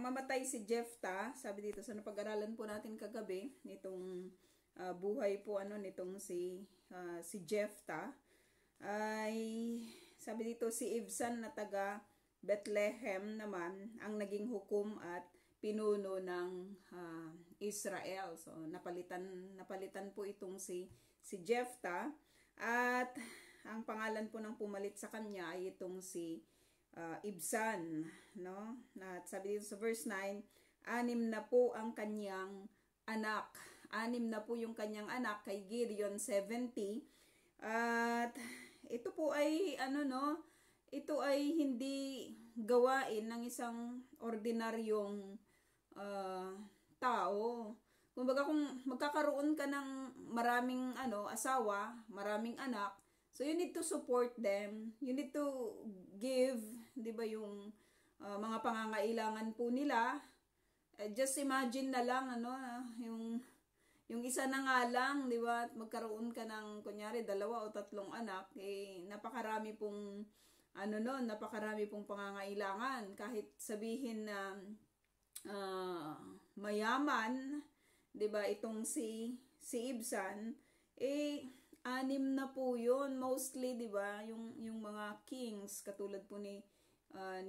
mamatay si Jephthah, sabi dito sa napag-aralan po natin kagabi, nitong buhay po nitong si Jephthah, ay sabi dito si Ibzan na taga Bethlehem naman ang naging hukom at pinuno ng Israel. So napalitan po itong si Jephthah, at ang pangalan po ng pumalit sa kanya ay itong si Ibzan, no? At sabi dito sa verse 9, 6 na po ang kanyang anak. 6 na po yung kanyang anak, kay Gideon 70. At ito po ay ito ay hindi gawain ng isang ordinaryong tao. Kumbaga kung magkakaroon ka ng maraming asawa, maraming anak, so you need to support them. You need to give, 'di ba, yung mga pangangailangan po nila. Just imagine na lang yung isa na nga lang, 'di ba? At magkaroon ka ng kunyari 2 o 3 anak, napakarami pong napakarami pong pangangailangan. Kahit sabihin na mayaman, 'di ba, itong si Ibzan, 6 na po yun. Mostly, di ba, yung mga kings, katulad po ni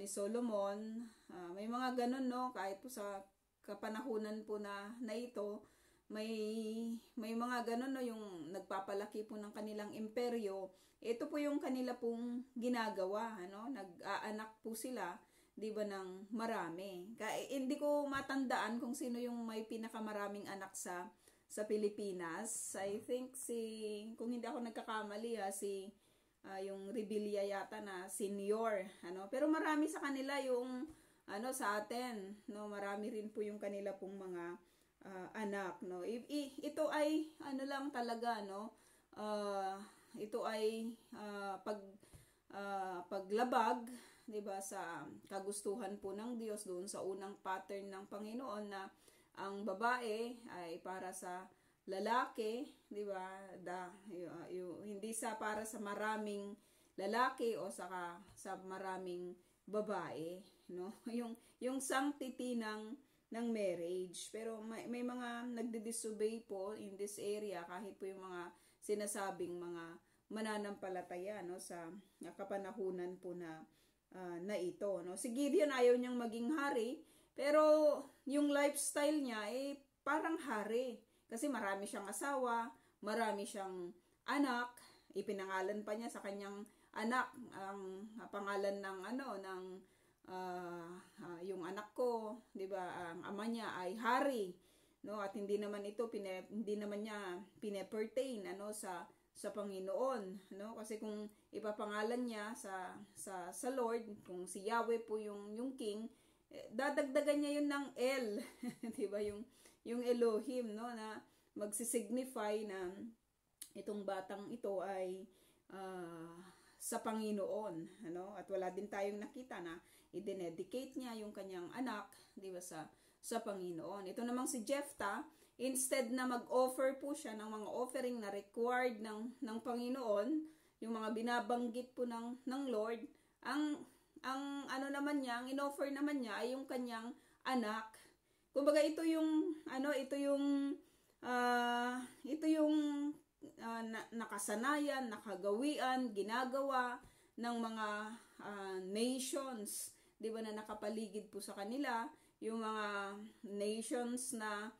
Solomon, may mga ganun, no? Kahit po sa kapanahunan po na ito, may mga ganun, no? Yung nagpapalaki po ng kanilang imperyo. Ito po yung kanila pong ginagawa, nag-aanak po sila, di ba, ng marami. Hindi ko matandaan kung sino yung may pinakamaraming anak sa Pilipinas. I think kung hindi ako nagkakamali, yung Rebilla yata na senior, pero marami sa kanila yung sa atin, no, marami rin po yung kanila pong mga anak, no. Ito ay lang talaga, no, ito ay paglabag, 'di ba, sa kagustuhan po ng Diyos doon sa unang pattern ng Panginoon na ang babae ay para sa lalaki, 'di ba? Hindi para sa maraming lalaki o sa maraming babae, no? Yung sanctity ng marriage. Pero may mga nagdi-disobey po in this area, kahit po yung mga sinasabing mga mananampalataya, no, sa kapanahunan po na ito, no. Si Gideon ayaw niyang maging hari, pero yung lifestyle niya parang hari. Kasi marami siyang asawa, marami siyang anak, ipinangalan pa niya sa kanyang anak ang pangalan ng yung anak ko, 'di ba? Ang ama niya ay hari, no? At hindi naman niya pine-pertain sa Panginoon, no? Kasi kung ipapangalan niya sa Lord, kung si Yahweh po yung king, dadagdagan niya yun ng El, 'di ba, yung Elohim, no, na magsisignify na itong batang ito ay sa Panginoon, At wala din tayong nakita na i-dedicate niya yung kanyang anak, 'di ba, sa Panginoon. Ito namang si Jephthah, instead na mag-offer po siya ng mga offering na required ng Panginoon, yung mga binabanggit po ng Lord, ang in-offer naman niya ay yung kanyang anak. Kumbaga ito yung nakasanayan, nakagawian, ginagawa ng mga nations, 'di ba, na nakapaligid po sa kanila, yung mga nations na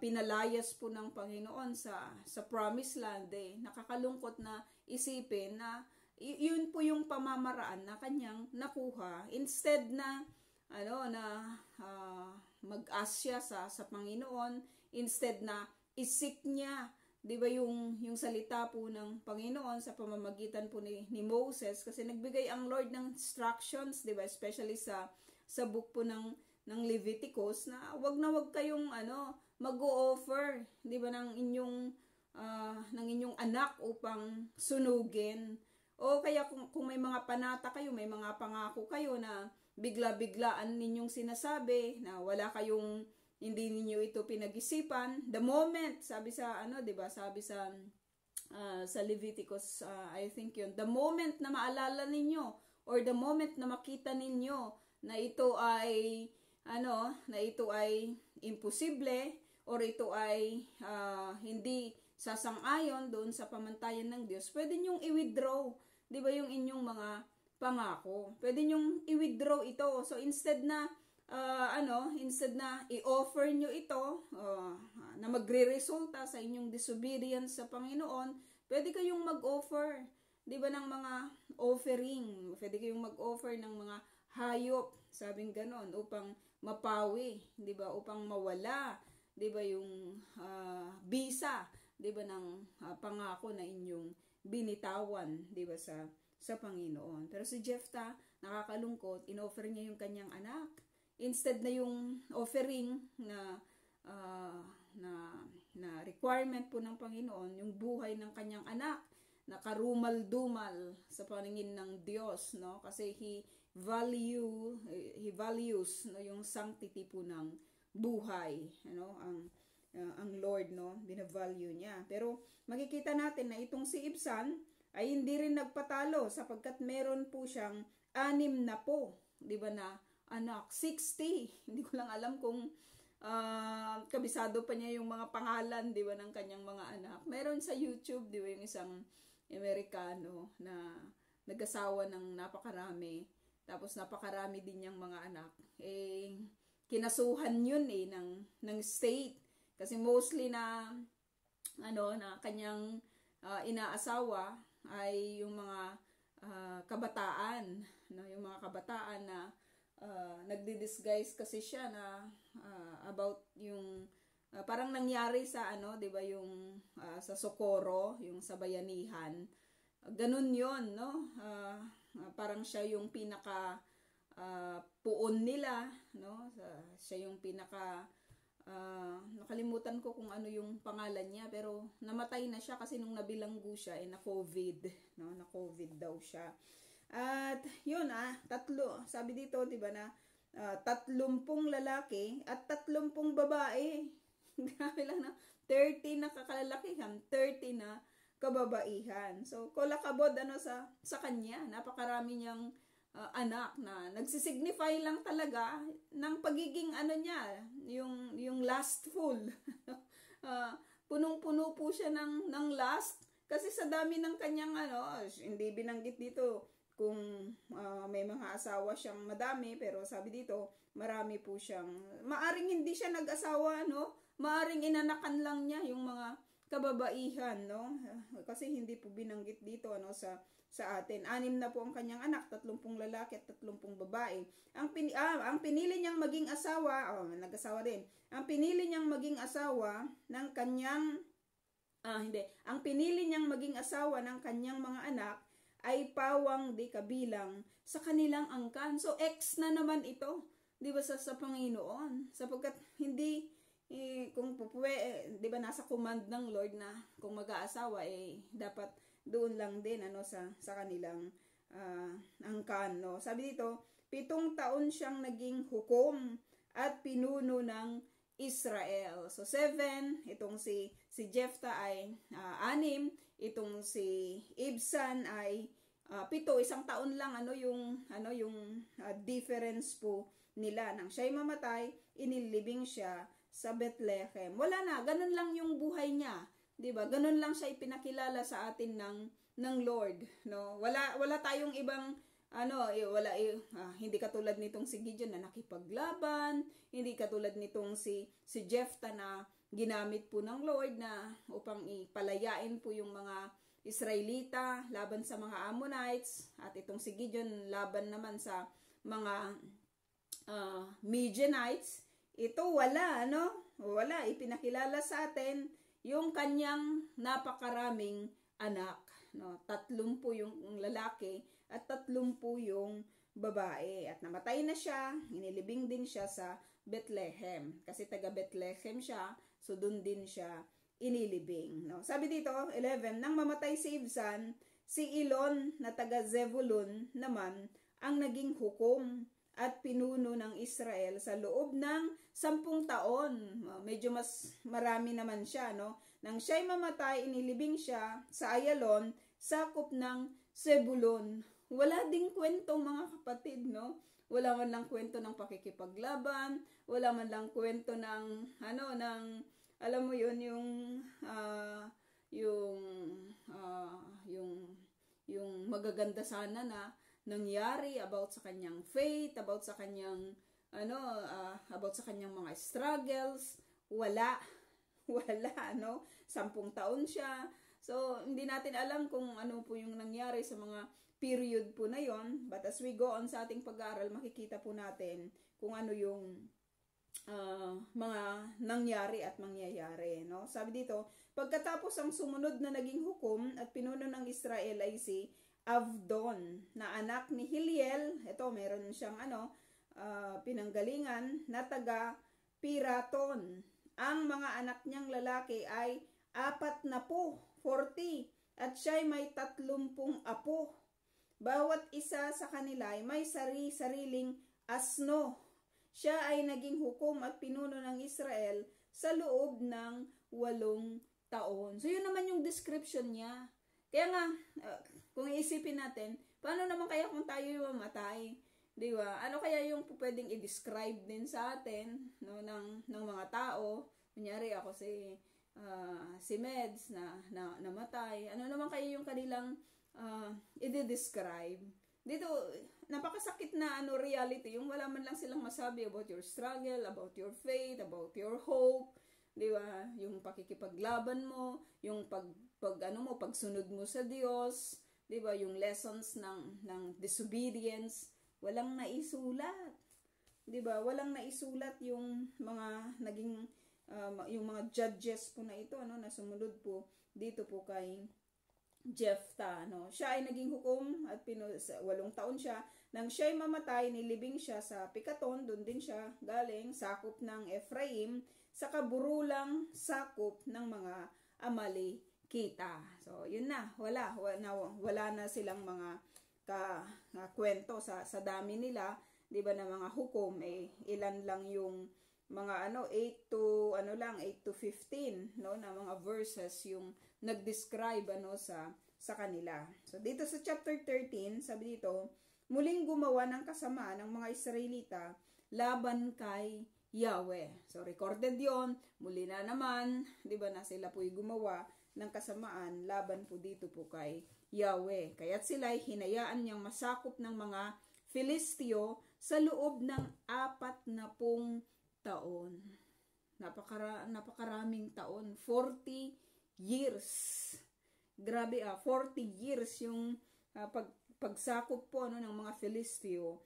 pinalayas po ng Panginoon sa Promised Land. Nakakalungkot na isipin na yun po yung pamamaraan na kanyang nakuha, instead na mag-ask siya sa Panginoon, instead na isik niya, 'di ba, yung salita po ng Panginoon sa pamamagitan po ni Moses, kasi nagbigay ang Lord ng instructions, 'di ba, especially sa book po ng Leviticus, na wag kayong mag-o-offer, 'di ba, ng inyong anak upang sunugin. O kaya kung may mga panata kayo, may mga pangako kayo na bigla-biglaan ninyong sinasabi, na hindi ninyo ito pinag-isipan, the moment, sabi sa 'di ba, sabi sa Leviticus, I think yun, the moment na maalala ninyo or the moment na makita ninyo na ito ay na ito ay imposible or ito ay hindi sasang-ayon doon sa pamantayan ng Diyos, pwede nyong i-withdraw, 'di ba, yung inyong mga pangako. Pwede nyong i-withdraw ito. So instead na i-offer nyo ito na magre-resulta sa inyong disobedience sa Panginoon, pwede kayong mag-offer, 'di ba, ng mga offering. Pwede kayong mag-offer ng mga hayop, sabing ganon, upang mapawi, 'di ba, upang mawala, 'di ba, yung bisa, 'di ba, ng pangako na inyong binitawan, 'di ba, sa Panginoon. Pero si Jephthah, nakakalungkot, inoffer niya yung kanyang anak. Instead na yung offering na requirement po ng Panginoon, yung buhay ng kanyang anak, na karumal-dumal sa paningin ng Diyos, no? Kasi he values, no, yung sanctity po ng buhay, ano, ang Lord, no, binavalue niya. Pero makikita natin na itong si Ibzan ay hindi rin nagpatalo, sapagkat meron po siyang 6 na po, 'di ba, na anak, 60. Hindi ko lang alam kung kabisado pa niya yung mga pangalan, 'di ba, ng kanyang mga anak. Meron sa YouTube, 'di ba, yung isang Amerikano na nag-asawa ng napakarami, tapos napakarami din niyang mga anak. Kinasuhan yun ng state, kasi mostly na kanyang inaasawa ay yung mga kabataan, no, yung mga kabataan na nagdi-disguise kasi siya na about yung parang nangyari sa 'di ba, yung sa Socorro, yung sa bayanihan. Ganun 'yon, no? Parang siya yung pinaka puon nila, no? Siya yung pinaka nakalimutan ko kung ano yung pangalan niya, pero namatay na siya kasi nung nabilanggo siya na COVID, no, na COVID daw siya. At yun, 3, sabi dito, 'di ba, na 30 lalaki at 30 babae. Grabe lang, na 30 na kakalalakihan, 30 na kababaihan. So kolakabod sa kanya, napakarami niyang anak na nagsisignify lang talaga ng pagiging niya, yung lastful. Punong-puno po siya ng last, kasi sa dami ng kanyang hindi binanggit dito kung may mga asawa siyang madami, pero sabi dito marami po siyang, maaring hindi siya nag-asawa, maaring inanakan lang niya yung mga kababaihan, no? Kasi hindi po binanggit dito sa atin. 6 na po ang kanyang anak, 30 lalaki at 30 babae. Ang pinili niyang maging asawa, nag-asawa din. Ang pinili niyang maging asawa ng kanyang ang pinili niyang maging asawa ng kanyang mga anak ay pawang di kabilang sa kanilang angkan. So ex na naman ito, 'di ba, sa Panginoon, sapagkat hindi kung di ba, nasa command ng Lord na kung mag-aasawa dapat doon lang din sa kanilang angkan, no. Sabi dito, 7 taon siyang naging hukom at pinuno ng Israel. So 7, itong si Jephthah ay 6, itong si Ibzan ay 7, 1 taon lang yung difference po nila. Nang siya'y mamatay, inilibing siya sa Bethlehem. Wala na, ganun lang yung buhay niya, 'di ba? Ganun lang siya ipinakilala sa atin ng Lord, no? Wala tayong ibang hindi katulad nitong si Gideon na nakipaglaban, hindi katulad nitong si Jephthah na ginamit po ng Lord na upang ipalayain po yung mga Israelita laban sa mga Ammonites, at itong si Gideon laban naman sa mga Midianites. Ito wala, wala, ipinakilala sa atin yung kanyang napakaraming anak, no? 30 yung lalaki at 30 yung babae, at namatay na siya, inilibing din siya sa Bethlehem kasi taga Bethlehem siya, so doon din siya inilibing, no? Sabi dito 11, nang mamatay si Ibzan, si Elon na taga Zebulun naman ang naging hukom at pinuno ng Israel sa loob ng 10 taon. Medyo mas marami naman siya, no? Nang siya'y mamatay, inilibing siya sa Ayalon, sakop ng Zebulun. Wala ding kwento, mga kapatid, no? Wala man lang kwento ng pakikipaglaban, wala man lang kwento ng alam mo yun, yung magaganda sana na nangyari about sa kanyang faith, about sa kanyang about sa kanyang mga struggles. Wala. 10 taon siya. So, hindi natin alam kung ano po yung nangyari sa mga period po na yon. But as we go on sa ating pag-aaral, makikita po natin kung ano yung mga nangyari at mangyayari. No? Sabi dito, pagkatapos ang sumunod na naging hukom at pinuno ng Israel ay si Avdon, na anak ni Hiliel. Ito, meron siyang pinanggalingan na taga Piraton. Ang mga anak niyang lalaki ay 40, at siya'y may 30 apo. Bawat isa sa kanila ay may sariling asno. Siya ay naging hukom at pinuno ng Israel sa loob ng 8 taon. So, yun naman yung description niya. Kaya nga, kung iisipin natin, paano naman kaya kung tayo yung mamatay? Di ba? Ano kaya yung pwedeng i-describe din sa atin, no, ng mga tao? Kunyari ako si Meds na namatay. Ano naman kaya yung kanilang i-describe? Dito, napakasakit na reality. Yung wala man lang silang masabi about your struggle, about your faith, about your hope. Di ba? Yung pakikipaglaban mo, yung pagsunod mo sa Diyos. Di ba? Yung lessons ng disobedience. Walang naisulat. 'Di ba? Walang naisulat yung mga naging yung mga judges po na ito na sumunod po dito po kay Jephthah, no. Siya ay naging hukom at 8 taon siya. Nang siya'y mamatay, nilibing siya sa Pikaton, doon din siya galing, sakop ng Ephraim, sa kaburulang sakop ng mga Amalekita. So, yun na, wala na silang mga kwento sa dami nila, 'di ba, na mga hukom, ilan lang yung mga 8 to 15 na mga verses yung nag-describe sa kanila. So dito sa chapter 13, sabi dito, muling gumawa ng kasamaan ng mga Israelita laban kay Yahweh. So recorded 'yon, muli na naman, 'di ba, na sila po'y gumawa ng kasamaan laban po dito po kay Yahweh. Kaya't sila'y hinayaan niyang masakop ng mga Filisteo sa loob ng 40 taon. Napakaraming taon. 40 years. Grabe 40 years yung pagsakop po ng mga Filisteo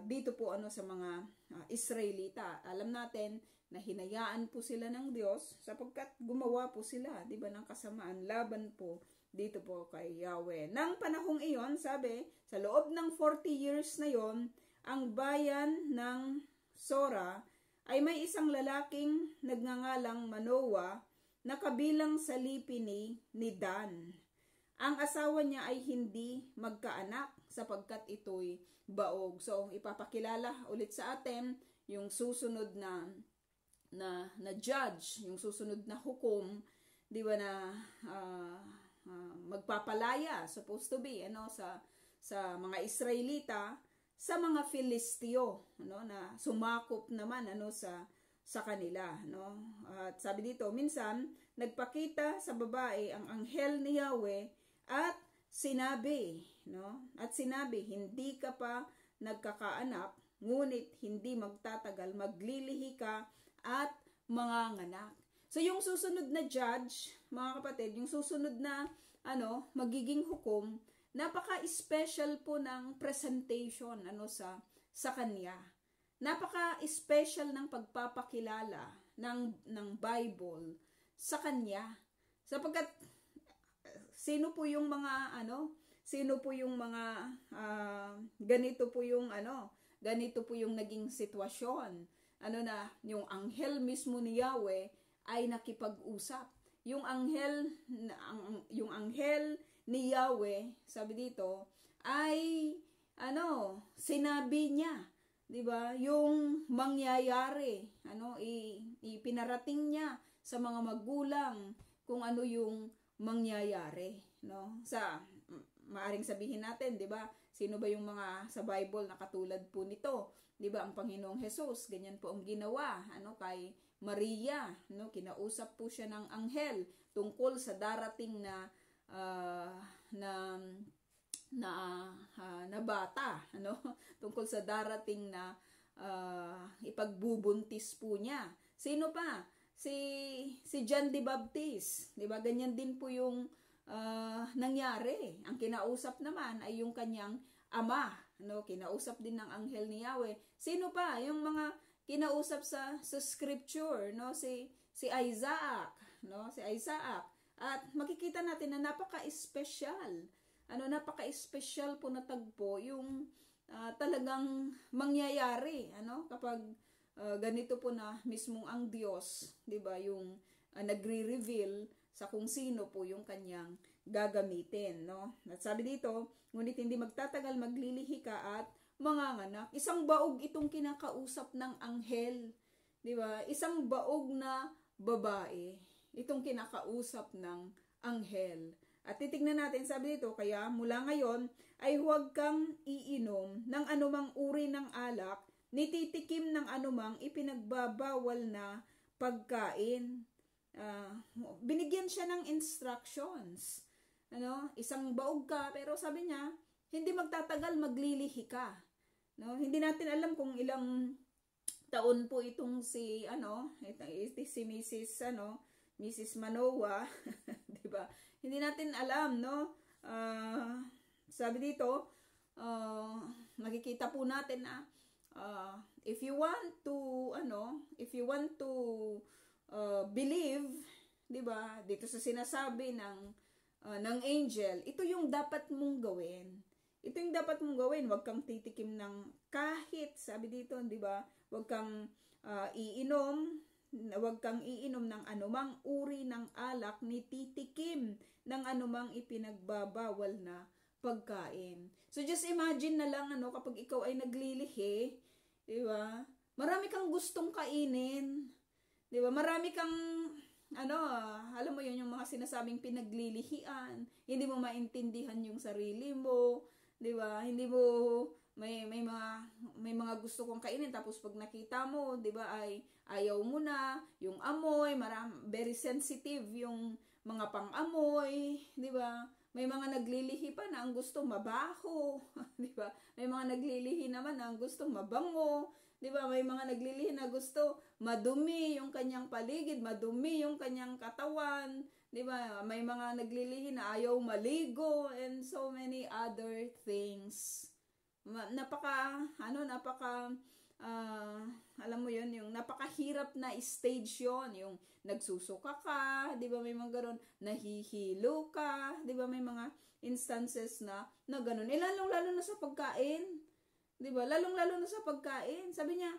dito po sa mga Israelita. Alam natin na hinayaan po sila ng Diyos sapagkat gumawa po sila, 'di ba, ng kasamaan laban po dito po kay Yahweh. Nang panahong iyon, sabi, sa loob ng 40 years na yon, ang bayan ng Sora ay may isang lalaking nagngangalang Manoah na kabilang sa lipi ni Dan. Ang asawa niya ay hindi magkaanak sapagkat ito'y baog. So, ipapakilala ulit sa atin yung susunod na judge, yung susunod na hukom, di ba, na magpapalaya, supposed to be, sa mga Israelita, sa mga Filisteo, na sumakop naman, sa kanila, At sabi dito, minsan, nagpakita sa babae ang anghel ni Yahweh at sinabi, hindi ka pa nagkakaanak, ngunit hindi magtatagal, maglilihi ka at manganganak. So, yung susunod na judge, mga kapatid, yung susunod na, magiging hukom, napaka-special po ng presentation, sa kanya. Napaka-special ng pagpapakilala ng Bible sa kanya. Sapagkat, sino po yung mga, ganito po yung naging sitwasyon. Yung anghel mismo ni Yahweh ay nakipag-usap. Yung anghel ni Yahweh, sabi dito, ay sinabi niya, 'di ba? Yung mangyayari, ipinarating niya sa mga magulang kung ano yung mangyayari, Sa maaring sabihin natin, 'di ba? Sino ba yung mga sa Bible na katulad po nito? 'Di ba? Ang Panginoong Hesus, ganyan po ang ginawa kay Maria, kinausap po siya ng anghel tungkol sa darating na uh, na na bata, tungkol sa darating na ipagbubuntis po niya. Sino pa? Si John the Baptist, 'di ba? Ganyan din po yung nangyari. Ang kinausap naman ay yung kanyang ama, kinausap din ng anghel ni Yahweh. Sino pa? Yung mga kinausap sa scripture, si Isaac, si Isaac. At makikita natin na napaka-special. Napaka-special po na tagpo yung talagang mangyayari, kapag ganito po na mismong ang Diyos, 'di ba, yung nagre-reveal sa kung sino po yung kanyang gagamitin, At sabi dito, ngunit hindi magtatagal, maglilihi ka at manganganak. Isang baog itong kinakausap ng anghel, 'di ba? Isang baog na babae itong kinakausap ng anghel. At titignan natin, sabi dito, kaya mula ngayon ay huwag kang iinom ng anumang uri ng alak, nititikim ng anumang ipinagbabawal na pagkain. Binigyan siya ng instructions. Isang baog ka, pero sabi niya, hindi magtatagal, maglilihi ka. Hindi natin alam kung ilang taon po itong si Mrs. Manoa, 'di ba? Hindi natin alam, sabi dito, nakikita po natin na if you want to believe, 'di ba? Dito sa sinasabi ng angel, ito yung dapat mong gawin. Ito yung dapat mong gawin, huwag kang titikim ng kahit, sabi dito, 'di ba? Huwag kang iinom ng anumang uri ng alak, ni titikim ng anumang ipinagbabawal na pagkain. So just imagine na lang kapag ikaw ay naglilihi, 'di ba? Marami kang gustong kainin. 'Di ba? Marami kang alam mo 'yun, yung mga sinasabing pinaglilihian, hindi mo maintindihan yung sarili mo, 'di ba? Hindi mo may mga gusto kong kainin, tapos pag nakita mo, 'di ba, ay ayaw mo na, yung amoy, very sensitive yung mga pang-amoy, 'di ba? May mga naglilihi pa na ang gusto mabaho, 'di ba? May mga naglilihi naman na ang gusto mabango, 'di ba? May mga naglilihi na gusto madumi yung kanyang paligid, madumi yung kanyang katawan, 'di ba? May mga naglilihi na ayaw maligo, and so many other things. Alam mo yun, yung napakahirap na stage yun, yung nagsusuka ka, di ba, may mga ganun, nahihilo ka, di ba, may mga instances na ganun. Lalong-lalo na sa pagkain, di ba, lalong-lalo na sa pagkain. Sabi niya,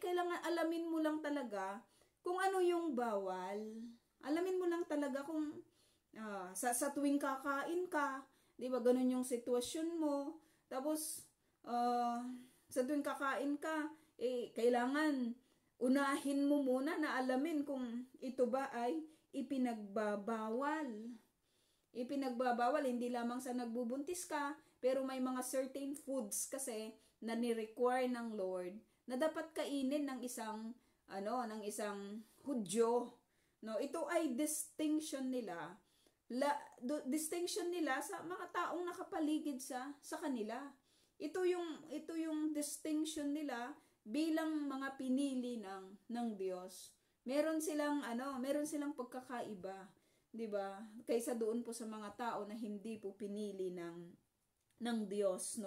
kailangan alamin mo lang talaga kung ano yung bawal. Alamin mo lang talaga kung sa tuwing kakain ka, di ba, ganun yung sitwasyon mo. Tapos, sa tuwing kakain ka, kailangan unahin mo muna na alamin kung ito ba ay ipinagbabawal. Ipinagbabawal, hindi lamang sa nagbubuntis ka, pero may mga certain foods kasi na ni-require ng Lord na dapat kainin ng isang Hudyo. Ito ay distinction nila. Distinction nila sa mga taong nakapaligid sa kanila. Ito yung distinction nila bilang mga pinili ng Diyos. Meron silang pagkakaiba, 'di ba? Kaysa doon po sa mga tao na hindi po pinili ng Diyos,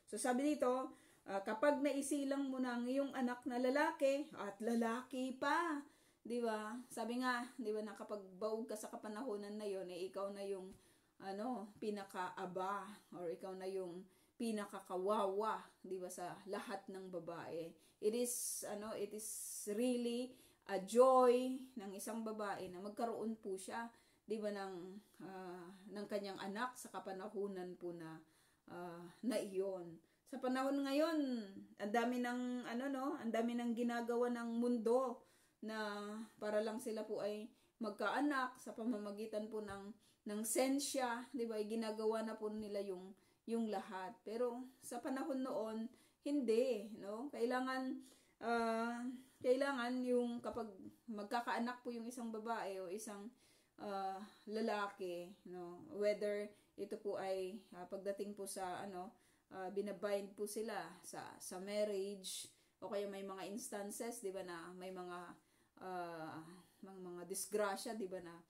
So sabi dito, kapag naisilang mo na ang iyong anak na lalaki, at lalaki pa, 'di ba? Sabi nga, 'di ba, na kapag baog ka sa kapanahunan na 'yon, ikaw na yung pinaka-aba, or ikaw na yung pinakakawawa, 'di ba, sa lahat ng babae. It is really a joy ng isang babae na magkaroon po siya, 'di ba, ng kanyang anak sa kapanahunan po na iyon. Sa panahon ngayon, ang dami ng ginagawa ng mundo na para lang sila po ay magkaanak sa pamamagitan po ng sensya, 'di ba? Ginagawa na po nila yung yung lahat. Pero sa panahon noon, hindi, no? Kailangan yung kapag magkakaanak po yung isang babae o isang lalaki, no? Whether ito po ay pagdating po sa binabind po sila sa marriage, o kaya may mga instances, 'di ba, na may mga disgrasya, 'di ba, na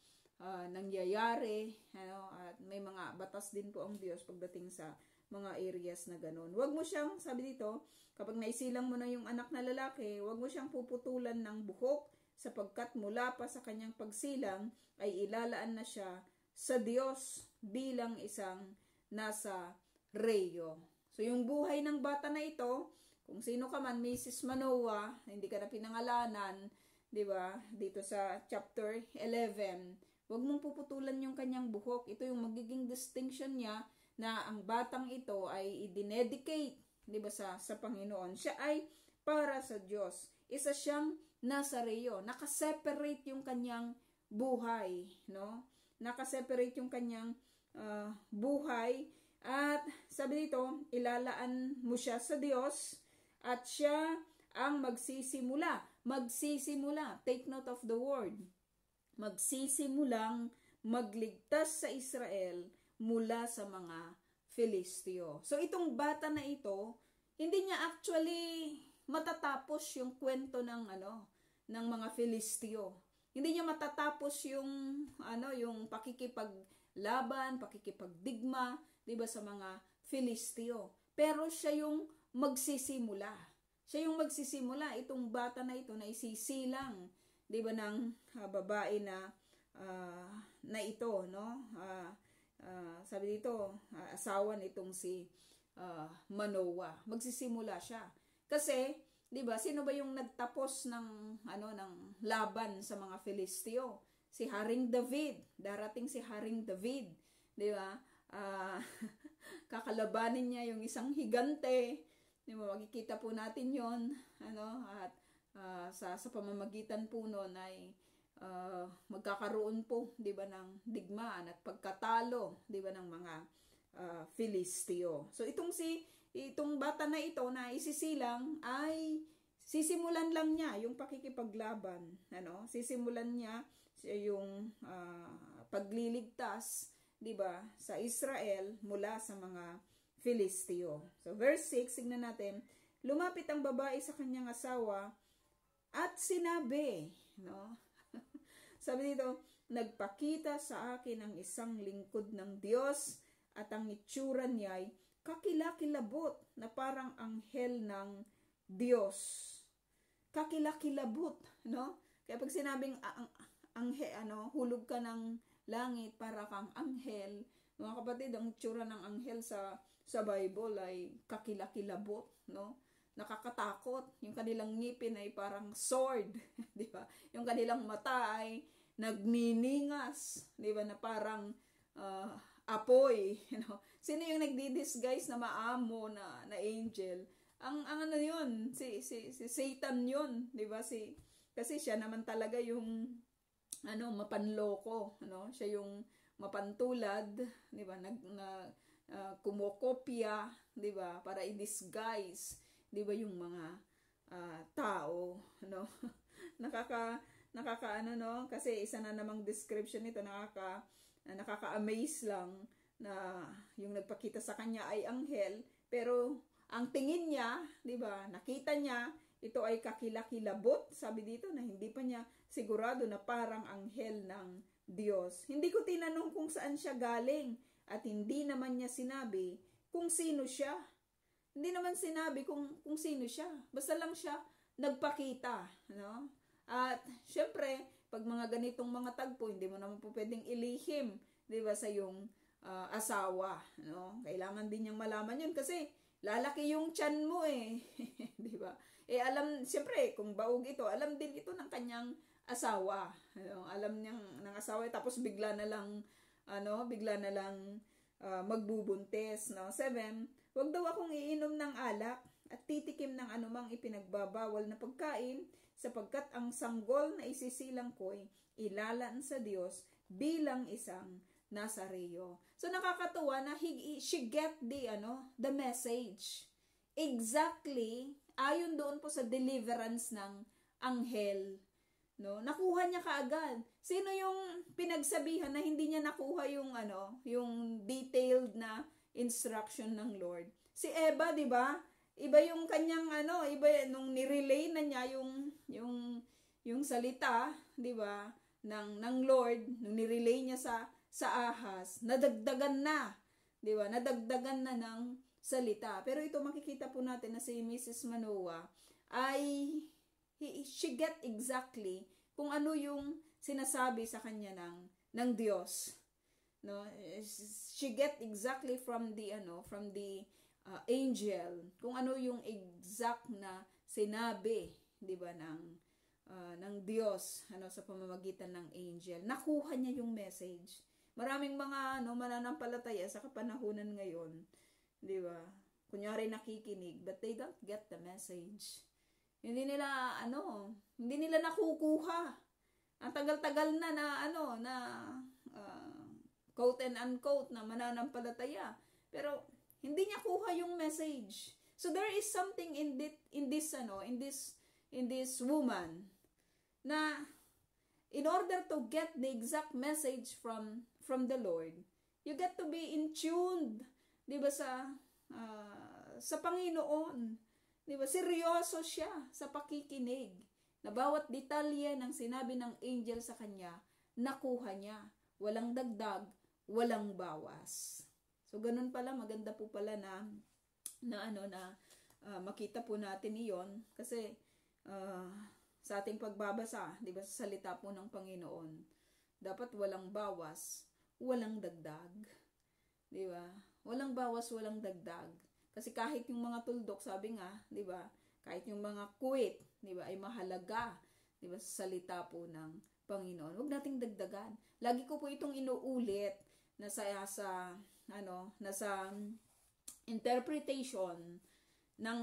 nangyayari, at may mga batas din po ang Diyos pagdating sa mga areas na ganun. Huwag mo siyang, sabi dito, kapag naisilang mo na yung anak na lalaki, huwag mo siyang puputulan ng buhok, sapagkat mula pa sa kanyang pagsilang ay ilalaan na siya sa Diyos bilang isang nasa reyo. So yung buhay ng bata na ito, kung sino ka man, Mrs. Manoah, hindi ka na pinangalanan, 'di ba? Dito sa chapter 11, huwag mong puputulan yung kanyang buhok. Ito yung magiging distinction niya, na ang batang ito ay i-dedicate, 'di ba, sa Panginoon. Siya ay para sa Diyos. Isa siyang Nazareo. Naka-separate yung kanyang buhay, no? Naka-separate yung kanyang buhay, at sabi dito, ilalaan mo siya sa Diyos at siya ang magsisimula. Take note of the word. Magsisimulang magligtas sa Israel mula sa mga Filisteo. So itong bata na ito, hindi niya actually matatapos yung kwento ng mga Filisteo. Hindi niya matatapos yung pakikipaglaban, pakikipagdigma, 'di ba, sa mga Filisteo. Pero siya yung magsisimula. Itong bata na ito na isisilang, 'di ba, ng babae na ito, no? Sabi dito, asawa nitong si Manoah. Magsisimula siya. Kasi, 'di ba, sino ba yung nagtapos ng laban sa mga Filisteo? Si Haring David. Darating si Haring David, 'di ba? Kakalabanin niya yung isang higante. 'Di ba? Makikita po natin 'yon, at sa pamamagitan po noon ay magkakaroon po, 'di ba, ng digmaan at pagkatalo, 'di ba, ng mga Filisteo. So itong bata na ito na isisilang ay sisimulan lang niya yung pakikipaglaban, sisimulan niya yung pagliligtas, 'di ba, sa Israel mula sa mga Filisteo. So verse 6, tignan natin. Lumapit ang babae sa kanyang asawa at sinabi, sabi dito, nagpakita sa akin ang isang lingkod ng Diyos at ang itsura niya ay kakilakilabot na parang anghel ng Diyos. Kakilakilabot, no? Kaya pag sinabing hulog ka ng langit para kang anghel, mga kapatid, ang itsura ng anghel sa Bible ay kakilakilabot, no? Nakakatakot. Yung kanilang ngipin ay parang sword, di ba? Yung kanilang mata ay nagniningas, di ba, na parang apoy, Sino yung nagdi-disguise na maamo na angel? Ang yun, si Satan yun, di ba? Kasi siya naman talaga yung mapanloko, Siya yung mapantulad, di ba? Kumokopya, di ba? Para i-disguise, di ba, yung mga tao, kasi isa na namang description nito, nakaka-amaze lang na yung nagpakita sa kanya ay anghel, pero ang tingin niya, 'di ba, nakita niya ito ay kakilakilabot, sabi dito, na hindi pa niya sigurado na parang anghel ng Diyos. Hindi ko tinanong kung saan siya galing at hindi naman niya sinabi kung sino siya. Hindi naman sinabi kung sino siya. Basta lang siya nagpakita, At syempre, pag mga ganitong mga tagpo, hindi mo naman po pwedeng ilihim, 'di ba, sa yung asawa, Kailangan din niyang malaman 'yun kasi lalaki yung tiyan mo eh, 'di ba? Syempre, kung baog ito, alam din ito ng kanyang asawa, Alam niyang ng asawa, tapos bigla na lang magbubuntis, 7, wag daw akong iinom ng alak at titikim ng anumang ipinagbabawal na pagkain, sapagkat ang sanggol na isisilang ko'y ilalaan sa Diyos bilang isang Nazareo. So nakakatuwa na she get the message. Exactly, ayon doon po sa deliverance ng anghel. No, nakuha niya kaagad. Sino yung pinagsabihan na hindi niya nakuha yung detailed na instruction ng Lord? Si Eva, 'di ba? Iba yung kanyang iba nung nirelay na niya yung salita, 'di ba? ng Lord, nung nirelay niya sa Ahaz, nadagdagan na, 'di ba? Nadagdagan na ng salita. Pero ito makikita po natin na si Mrs. Manoah ay she get exactly kung ano yung sinasabi sa kanya ng Diyos. No, she get exactly from the angel kung ano yung exact na sinabi, 'di ba, ng Diyos sa pamamagitan ng angel. Nakuha niya yung message. Maraming mga mananampalataya sa kapanahunan ngayon, 'di ba? Kunyari nakikinig but they don't get the message. Hindi nila nakukuha. Ang tagal-tagal na quote and unquote na mananampalataya. Pero hindi niya kuha yung message. So there is something in this woman na in order to get the exact message from the Lord, you get to be in tune, 'di ba, sa Panginoon. 'Di ba? Seryoso siya sa pakikinig. Na bawat detalye ng sinabi ng angel sa kanya, nakuha niya. Walang dagdag, walang bawas. So ganun pala, maganda po pala na makita po natin iyon kasi sa ating pagbabasa, 'di ba, sa salita po ng Panginoon, dapat walang bawas, walang dagdag. 'Di ba? Walang bawas, walang dagdag. Kasi kahit yung mga tuldok, sabi nga, 'di ba? Kahit yung mga quit, 'di ba, ay mahalaga, 'di ba, sa salita po ng Panginoon. Huwag nating dagdagan. Lagi ko po itong inuulit na sa interpretation ng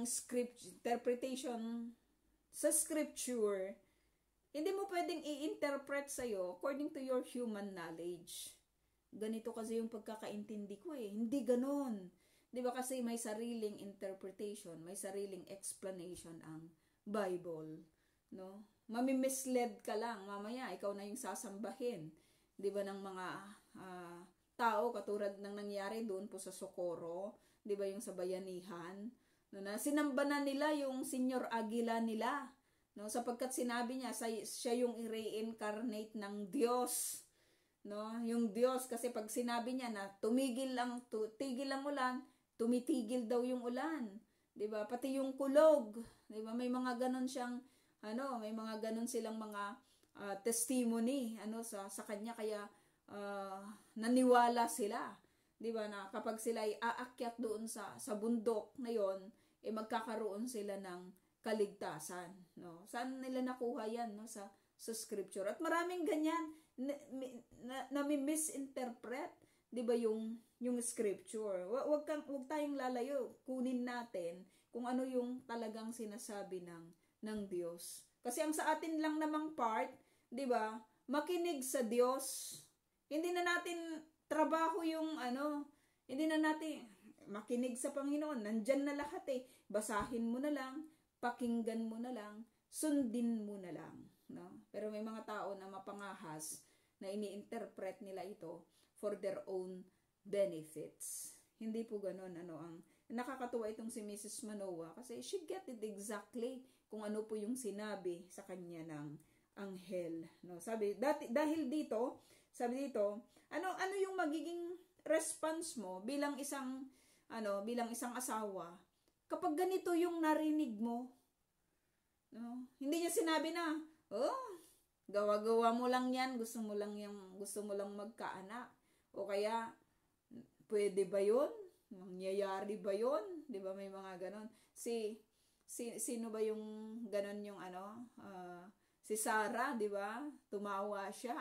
interpretation sa scripture. Hindi mo pwedeng i-interpret sa'yo according to your human knowledge. Ganito kasi yung pagkakaintindi ko Hindi ganon. 'Di ba kasi may sariling interpretation, may sariling explanation ang Bible, no? Mamimislead ka lang, mamaya ikaw na yung sasambahin, 'di ba, ng mga tao katulad ng nangyari doon po sa Socorro, 'di ba, yung sa bayanihan, no, na sinamba na nila yung Senyor Aguila nila, no, sapagkat sinabi niya siya yung i-reincarnate ng Diyos, no, yung Diyos, kasi pag sinabi niya na tigil lang ulan, tumitigil daw yung ulan, 'di ba? Pati yung kulog, 'di ba? May mga ganon siyang may mga ganon silang mga testimony sa kanya, kaya naniwala sila, 'di ba, na kapag sila ay aakyat doon sa bundok na 'yon, magkakaroon sila ng kaligtasan, no? Saan nila nakuha 'yan, no? Sa scripture. At maraming ganyan na misinterpret, 'di ba, yung scripture. Wag tayong lalayo. Kunin natin kung ano yung talagang sinasabi ng Diyos. Kasi ang sa atin lang namang part, 'di ba, makinig sa Diyos. Hindi na natin trabaho yung hindi na natin makinig sa Panginoon. Nandyan na lahat Basahin mo na lang, pakinggan mo na lang, sundin mo na lang, no? Pero may mga tao na mapangahas na ini-interpret nila ito for their own benefits. Hindi po ganoon. Ang nakakatuwa itong si Mrs. Manoah kasi she get it exactly kung ano po yung sinabi sa kanya ng anghel, no? Dahil dito, ano yung magiging response mo bilang isang asawa kapag ganito yung narinig mo, no? Hindi niya sinabi na, gawa-gawa mo lang yan, gusto mo lang magkaanak, o kaya pwede ba yun? Mangyayari ba yun? 'Di ba, may mga ganon. Sino ba yung ganon, yung si Sarah, 'di ba? Tumawa siya.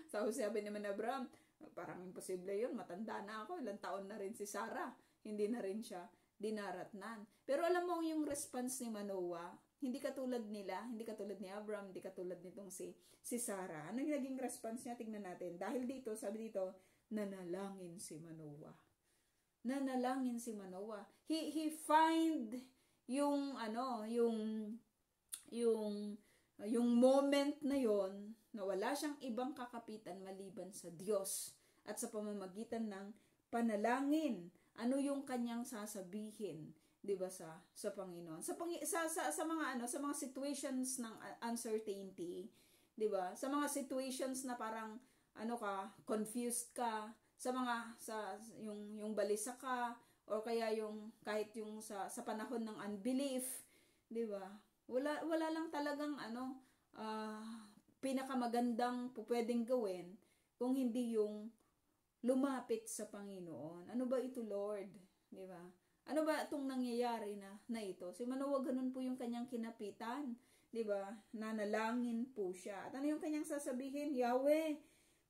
Sabi naman ni Abraham, parang imposible yun, matanda na ako, ilang taon na rin si Sarah, hindi na rin siya dinaratnan. Pero alam mo yung response ni Manoah, Hindi katulad nila, hindi katulad ni Abraham, hindi katulad nitong si Sarah. Ano yung naging response niya? Tignan natin. Dahil dito, sabi dito, nanalangin si Manoah. Nanalangin si Manoah. He find yung yung moment na yon na wala siyang ibang kakapitan maliban sa Diyos at sa pamamagitan ng panalangin. Ano yung kanyang sasabihin, 'di ba, sa Panginoon? Sa mga sa mga situations ng uncertainty, 'di ba? Sa mga situations na parang confused ka, yung balisa ka, or kaya yung kahit yung sa panahon ng unbelief, 'di ba? Wala lang talagang pinakamagandang pwedeng gawin kung hindi yung lumapit sa Panginoon. Ano ba ito, Lord? 'Di ba? Ano ba itong nangyayari na ito? Si Manoah, ganun po yung kanyang kinapitan, 'di ba? Nanalangin po siya. At ano yung kanyang sasabihin? Yahweh,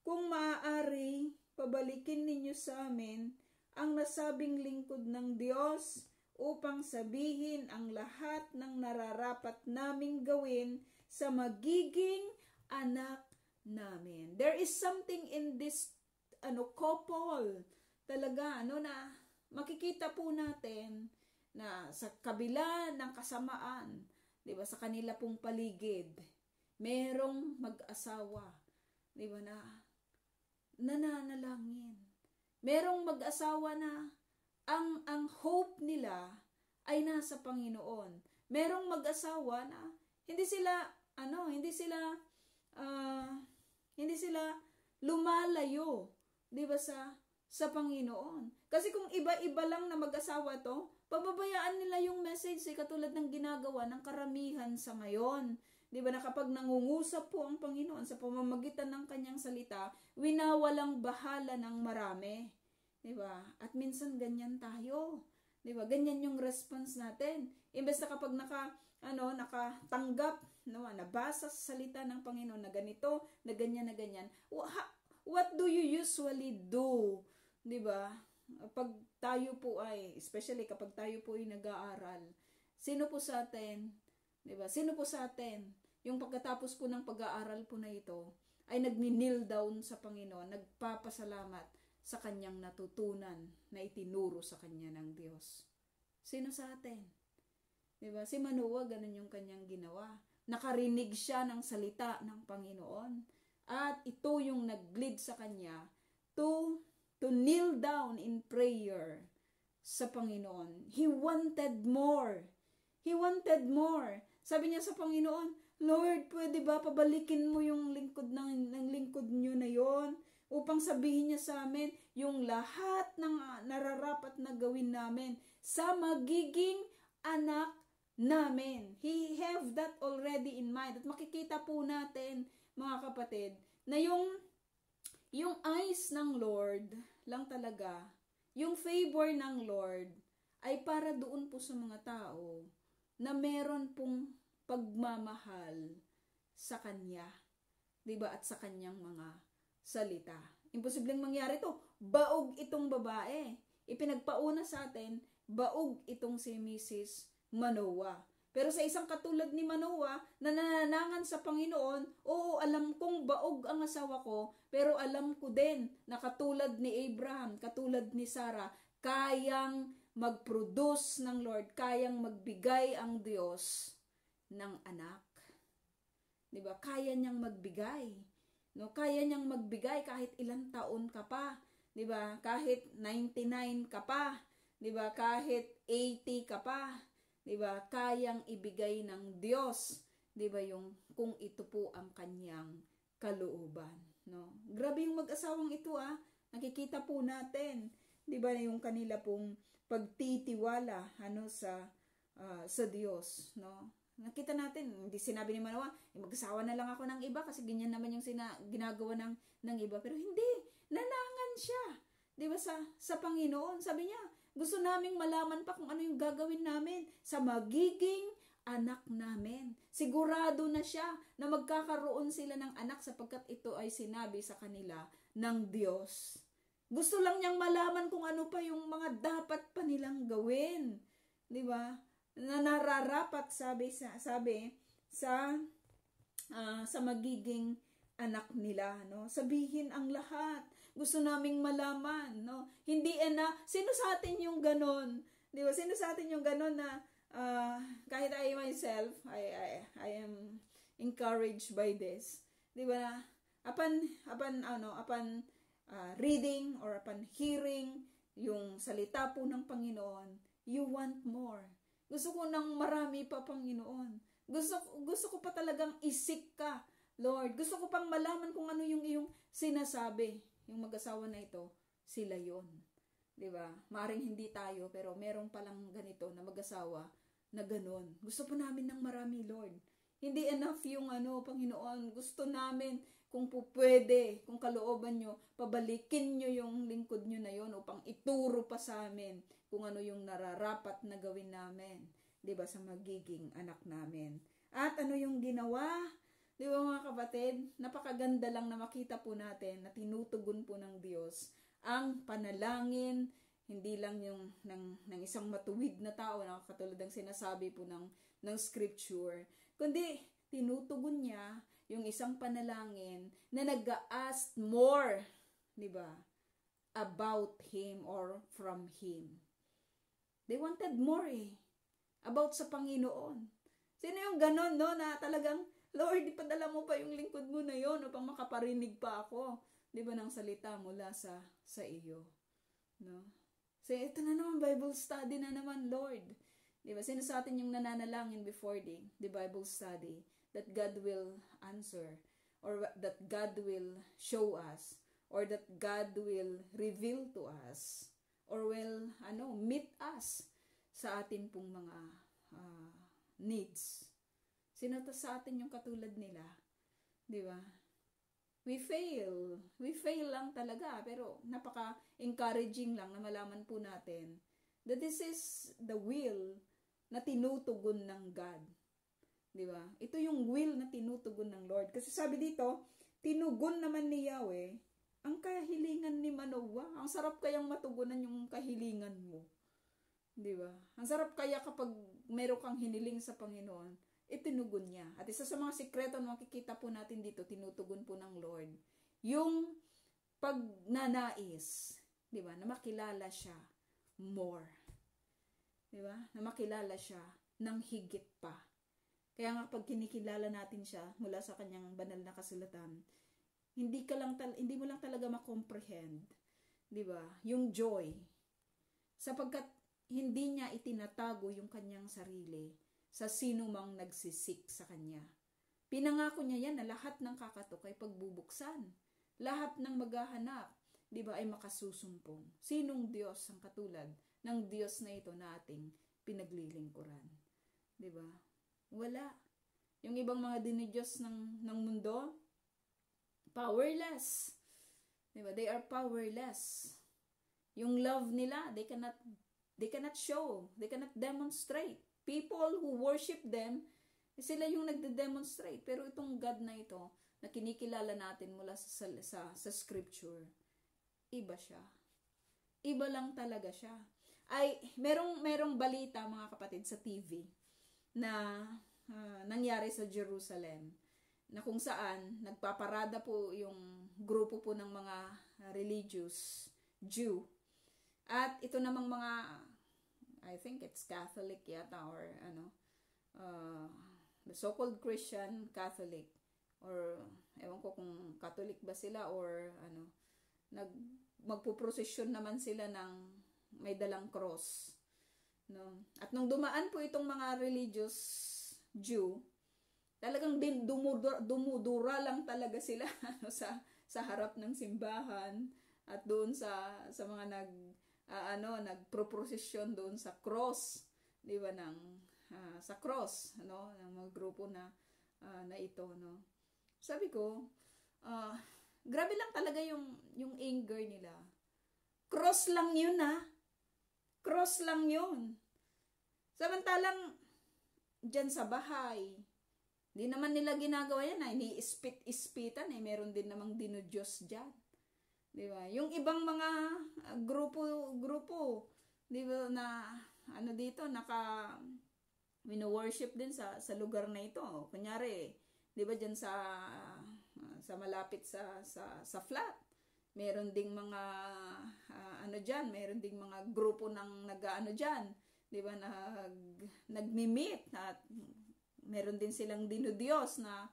kung maaari, pabalikin ninyo sa amin ang nasabing lingkod ng Diyos upang sabihin ang lahat ng nararapat naming gawin sa magiging anak namin. There is something in this couple talaga na makikita po natin na sa kabila ng kasamaan, 'di ba, sa kanila pong paligid, merong mag-asawa, 'di ba, na nananalangin. Merong mag-asawa na ang hope nila ay nasa Panginoon. Merong mag-asawa na hindi sila lumalayo, 'di ba, sa Panginoon. Kasi kung iba-iba lang na mag-asawa to, pababayaan nila yung message, katulad ng ginagawa ng karamihan sa ngayon. 'Di ba, na kapag nangungusap po ang Panginoon sa pamamagitan ng kanyang salita, winawalang bahala ng marami. 'Di ba? At minsan ganyan tayo. 'Di ba? Ganyan yung response natin. Imbes na kapag nakatanggap, nabasa sa salita ng Panginoon na ganito, na ganyan, what do you usually do? 'Di ba? Pag tayo po especially kapag tayo po ay nag-aaral, sino po sa atin, 'di ba? Sino po sa atin yung pagkatapos po ng pag-aaral po na ito ay nagni-kneel down sa Panginoon, nagpapasalamat sa kanyang natutunan na itinuro sa kanya ng Diyos? Sino sa atin? 'Di ba? Si Manoah, ganun yung kanyang ginawa. Nakarinig siya ng salita ng Panginoon at ito yung nag-lead sa kanya to kneel down in prayer sa Panginoon. He wanted more. He wanted more. Sabi niya sa Panginoon, Lord, pwede ba pabalikin mo yung lingkod ng lingkod niyo na yon upang sabihin niya sa amin yung lahat ng nararapat na gawin namin sa magiging anak namin. He have that already in mind. At makikita po natin, mga kapatid, na yung eyes ng Lord lang talaga, yung favor ng Lord ay para doon po sa mga tao na meron pong pagmamahal sa Kanya, 'di ba, at sa Kanyang mga salita. Imposibleng mangyari to. Baog itong babae. Ipinagpauna sa atin, baog itong si Mrs. Manoah. Pero sa isang katulad ni Manoah na nananangan sa Panginoon, oo, alam kong baog ang asawa ko, pero alam ko din na katulad ni Abraham, katulad ni Sarah, kayang mag-produce ng Lord, kayang magbigay ang Diyos ng anak. 'Di ba? Kaya niyang magbigay. No, kaya niyang magbigay kahit ilang taon ka pa, 'di ba? Kahit 99 ka pa, 'di ba? Kahit 80 ka pa, 'di ba? Kayang ibigay ng Diyos, 'di ba, yung kung ito po ang kanyang kalooban, no? Grabe yung mag-asawang ito, nakikita po natin, 'di ba, yung kanila pong pagtitiwala sa Diyos, no? Nakita natin, hindi sinabi ni Manoah, mag-asawa na lang ako ng iba kasi ganyan naman yung ginagawa ng iba. Pero hindi, nanangan siya. 'Di ba, sa Panginoon? Sabi niya, gusto naming malaman pa kung ano yung gagawin namin sa magiging anak namin. Sigurado na siya na magkakaroon sila ng anak sapagkat ito ay sinabi sa kanila ng Diyos. Gusto lang niyang malaman kung ano pa yung mga dapat pa nilang gawin. 'Di ba? na nararapat sabi sa magiging anak nila, no? Sabihin ang lahat. Gusto naming malaman, no? Hindi sino sa atin yung ganon? Di ba? Sino sa atin yung ganon na kahit I myself, I am encouraged by this. Di ba? Upon reading or upon hearing yung salita po ng Panginoon, you want more. Gusto ko ng marami pa, Panginoon. Gusto ko pa talagang isik ka, Lord. Gusto ko pang malaman kung ano yung iyong sinasabi. Yung mag-asawa na ito, sila yon. Diba? Maaring hindi tayo, pero merong palang ganito na mag-asawa na ganon. Gusto po namin ng marami, Lord. Hindi enough yung Panginoon. Gusto namin kung po pwede, kung kalooban nyo, pabalikin nyo yung lingkod nyo na yon upang ituro pa sa amin kung ano yung nararapat na gawin namin. Diba, sa magiging anak namin. At ano yung ginawa? Diba mga kapatid? Napakaganda lang na makita po natin na tinutugon po ng Diyos ang panalangin, hindi lang yung ng isang matuwid na tao na katulad ng sinasabi po ng scripture, kundi tinutugon niya yung isang panalangin na nag-ask more, diba, about Him or from Him. They wanted more about sa Panginoon. Sino yung ganon, no, na talagang, Lord, ipadala mo pa yung lingkod mo na yon upang makaparinig pa ako, di ba, ng salita mula sa iyo, no? So, ito na naman, Bible study na naman, Lord. Di ba, sino sa atin yung nananalangin before the Bible study that God will answer, or that God will show us, or that God will reveal to us, or will, meet us sa atin pong mga needs. Sino to sa atin yung katulad nila? Di ba? We fail lang talaga, pero napaka-encouraging lang na malaman po natin that this is the will na tinutugon ng God. Di ba? Ito yung will na tinutugon ng Lord. Kasi sabi dito, tinugon naman ni Yahweh ang kahilingan ni Manoah. Ang sarap kayang matugunan yung kahilingan mo. Di ba? Ang sarap kaya kapag meron kang hiniling sa Panginoon, itinugon niya. At isa sa mga sikreto na makikita po natin dito, tinutugon po ng Lord, yung pagnanais, di ba? Na makilala siya more. Di ba? Na makilala siya ng higit pa. Kaya nga pag kinikilala natin siya mula sa kanyang banal na kasulatan, hindi mo lang talaga ma-comprehend, di ba? Yung joy. Sapagkat hindi niya itinatago yung kanyang sarili sa sino mang nagsisik sa kanya. Pinangako niya yan na lahat ng kakatok ay pagbubuksan. Lahat ng maghahanap, di ba, ay makasusumpong. Sinong Diyos ang katulad ng Diyos na ito na ating pinaglilingkuran? Di ba? Wala. Yung ibang mga dinidiyos ng mundo, powerless. Di ba? They are powerless. Yung love nila, they cannot show, they cannot demonstrate. People who worship them, sila yung nagde-demonstrate. Pero itong God na ito, na kinikilala natin mula sa scripture, iba siya. Iba lang talaga siya. Ay, merong balita, mga kapatid, sa TV na nangyari sa Jerusalem, na kung saan nagpaparada po yung grupo po ng mga religious Jew. At ito namang mga, I think it's Catholic yata, or the so-called Christian Catholic, or ewan ko kung Catholic ba sila, or magpuprosesyon naman sila ng may dalang cross, no? At nung dumaan po itong mga religious Jew, talagang dumudura lang talaga sila sa harap ng simbahan, at doon sa mga nagproprosesyon doon sa cross, di ba, sa cross, ng mga grupo na ito, no. Sabi ko, grabe lang talaga yung anger nila. Cross lang yun, cross lang yun. Samantalang dyan sa bahay, hindi naman nila ginagawa yan, ini-ispit-ispitan, meron din namang dinudyos dyan. Di ba? Yung ibang mga grupo, di ba, na dito wino-worship din sa lugar na ito. Kunyari, 'di ba diyan sa malapit sa flat. Meron ding mga ano diyan, meron ding mga grupo ng nag-aano diyan, 'di ba, nagmi-meet at meron din silang dinudiyos na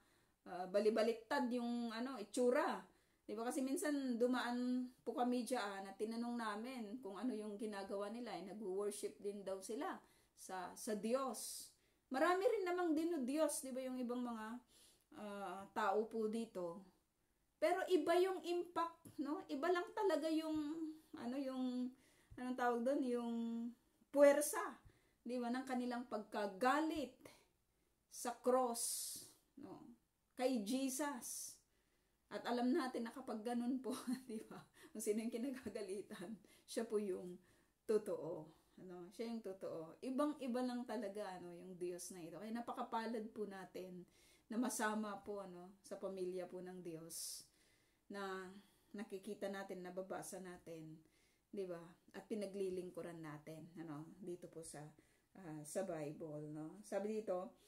balibaliktad yung itsura. 'Di ba kasi minsan dumaan po kami diyan at tinanong namin kung ano yung ginagawa nila, nag-worship din daw sila sa Diyos. Marami rin namang dinudiyos, 'di ba, yung ibang mga tao po dito. Pero iba yung impact, no? Iba lang talaga yung anong tawag doon, yung puwersa, 'di ba, ng kanilang pagkagalit sa cross, no? Kay Jesus. At alam natin na kapag ganun po, 'di ba? Kung sino yung kinagagalitan, siya po yung totoo. Siya yung totoo. Ibang-iba lang talaga yung Diyos na ito. Kaya napakapalad po natin na masama po sa pamilya po ng Diyos na nakikita natin, nababasa natin, 'di ba? At pinaglilingkuran natin dito po sa Bible, no? Sabi dito,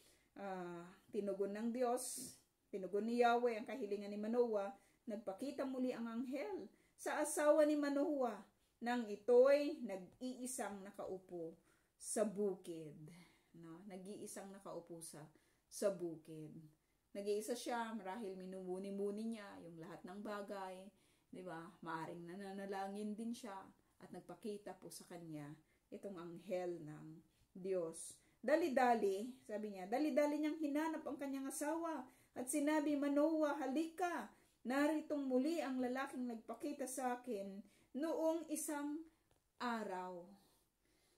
tinugon ng Diyos, tinugon ni Yahweh ang kahilingan ni Manoah, nagpakita muli ang anghel sa asawa ni Manoah nang ito'y nag-iisang nakaupo sa bukid, no? Nag-iisang nakaupo sa bukid. Nag-iisa siya, marahil minumuni-muni niya yung lahat ng bagay, 'di ba? Maaring nananalangin din siya at nagpakita po sa kanya itong anghel ng Diyos. Dali-dali, sabi niya, dali-dali niyang hinanap ang kanyang asawa at sinabi, Manoah, halika, naritong muli ang lalaking nagpakita sa akin noong isang araw.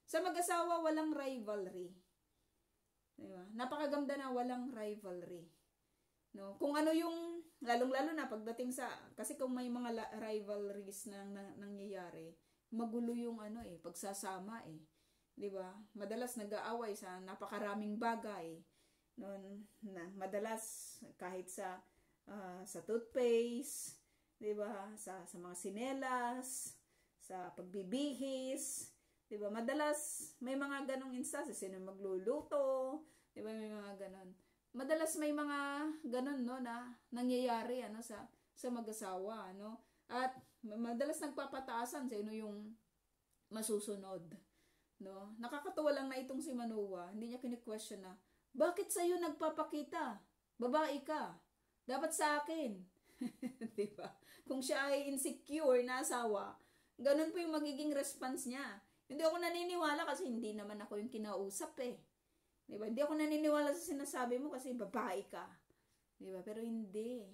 Sa mag-asawa, walang rivalry. Diba? Napakaganda na walang rivalry. No? Kung ano yung, lalong-lalo na pagdating sa, kasi kung may mga rivalries na nangyayari, magulo yung pagsasama eh. 'Di ba? Madalas nag-aaway sa napakaraming bagay. Noon na madalas kahit sa toothpaste, 'di ba? Sa mga sinelas, sa pagbibihis, 'di ba? Madalas may mga ganong instances, sino magluluto, 'di ba? May mga ganon. Madalas may mga ganon na nangyayari sa mag-asawa, At madalas nagpapataasan sa yung masusunod, no? Nakakatuwa lang na itong si Manoah, hindi niya kini-question na, bakit sa'yo nagpapakita? Babae ka. Dapat sa akin. Diba? Kung siya ay insecure na asawa, ganun po yung magiging response niya. Hindi ako naniniwala kasi hindi naman ako yung kinausap eh. Diba? Hindi ako naniniwala sa sinasabi mo kasi babae ka. Diba? Pero hindi.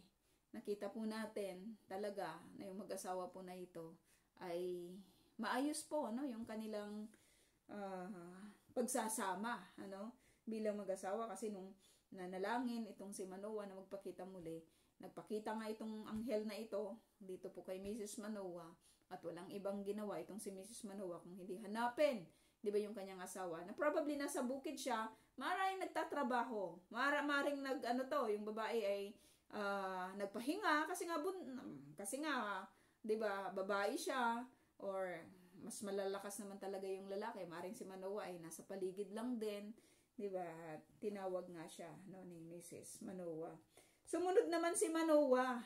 Nakita po natin talaga na yung mag-asawa po na ito ay maayos po, yung kanilang pagsasama, bilang mag-asawa. Kasi nung nanalangin itong si Manoah na magpakita muli, nagpakita nga itong anghel na ito dito po kay Mrs. Manoah at walang ibang ginawa itong si Mrs. Manoah kung hindi hanapin, di ba, yung kanyang asawa na probably nasa bukid siya, maraming nagtatrabaho, maring yung babae ay nagpahinga kasi nga di ba, babae siya, or mas malalakas naman talaga yung lalaki. Maring si Manoah ay nasa paligid lang din, di ba? Tinawag nga siya ni Mrs. Manoah. Sumunod naman si Manoah,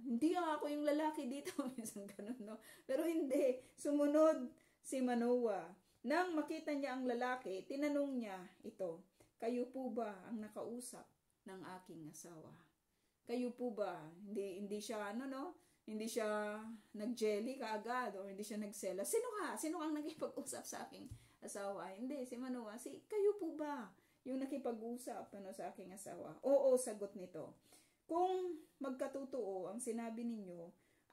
Hindi ako yung lalaki dito, minsan ganun, Pero hindi, sumunod si Manoah. Nang makita niya ang lalaki, tinanong niya ito, kayo po ba ang nakausap ng aking asawa? Kayo po ba? Hindi siya hindi siya nag-jelly kaagad o hindi siya nagsela. Sino ang nakipag-usap sa aking asawa? Hindi, si Manoah. Kayo po ba yung nakipag-usap sa aking asawa? Oo, sagot nito. Kung magkatotoo ang sinabi ninyo,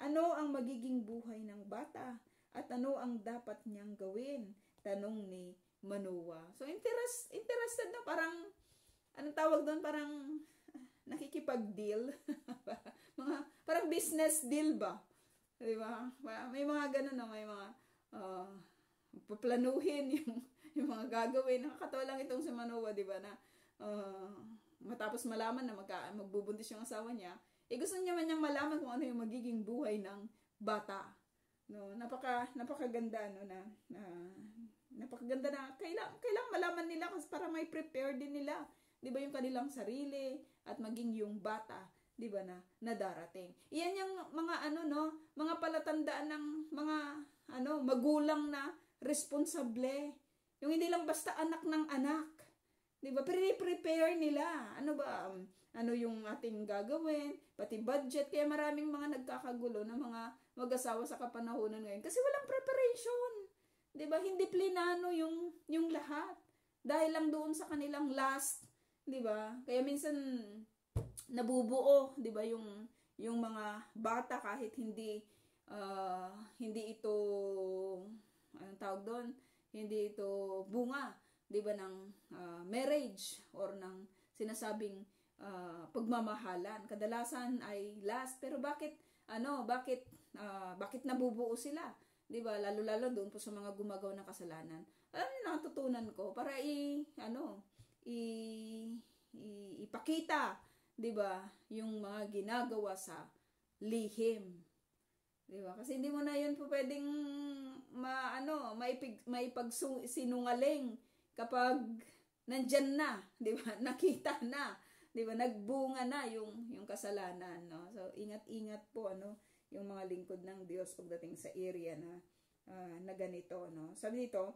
ano ang magiging buhay ng bata at ano ang dapat niyang gawin? Tanong ni Manoah. So, interested na, parang, anong tawag doon? Parang nakikipag-deal. Parang business deal ba? Diba? May mga ganun may mga paplanuhin yung mga gagawin. Nakakatawa lang itong si Manoah, diba, na matapos malaman na magbubuntis yung asawa niya, gusto niya man niyang malaman kung ano yung magiging buhay ng bata. Napakaganda Napakaganda na. Kailang malaman nila kasi para may prepare din nila. 'Di ba yung kanilang sarili at maging yung bata, 'di ba na darating. Iyan yung mga mga palatandaan ng mga magulang na responsable. Yung hindi lang basta anak ng anak. 'Di ba? Prepare nila. Ano ba ano yung ating gagawin, pati budget. Kaya maraming mga nagkakagulo ng mga mag-asawa sa kapanahunan ngayon kasi walang preparation. 'Di ba? Hindi plinano yung lahat. Dahil lang doon sa kanilang last, 'di ba? Kaya minsan nabubuo, 'di ba, yung mga bata kahit hindi ito anong tawag doon? Hindi ito bunga, 'di ba, ng marriage or ng sinasabing pagmamahalan. Kadalasan ay last. Pero bakit nabubuo sila? 'Di ba? Lalo-lalo doon po sa mga gumagawa ng kasalanan. Ano yung natutunan ko para ipakita, 'di ba, yung mga ginagawa sa lihim. 'Di ba? Kasi hindi mo na 'yun po pwedeng maipagsinungaling kapag nandyan na, 'di ba? Nakita na, 'di ba? Nagbunga na yung kasalanan, no? So ingat-ingat po yung mga lingkod ng Diyos pagdating sa area na ganito, no? Sabi dito,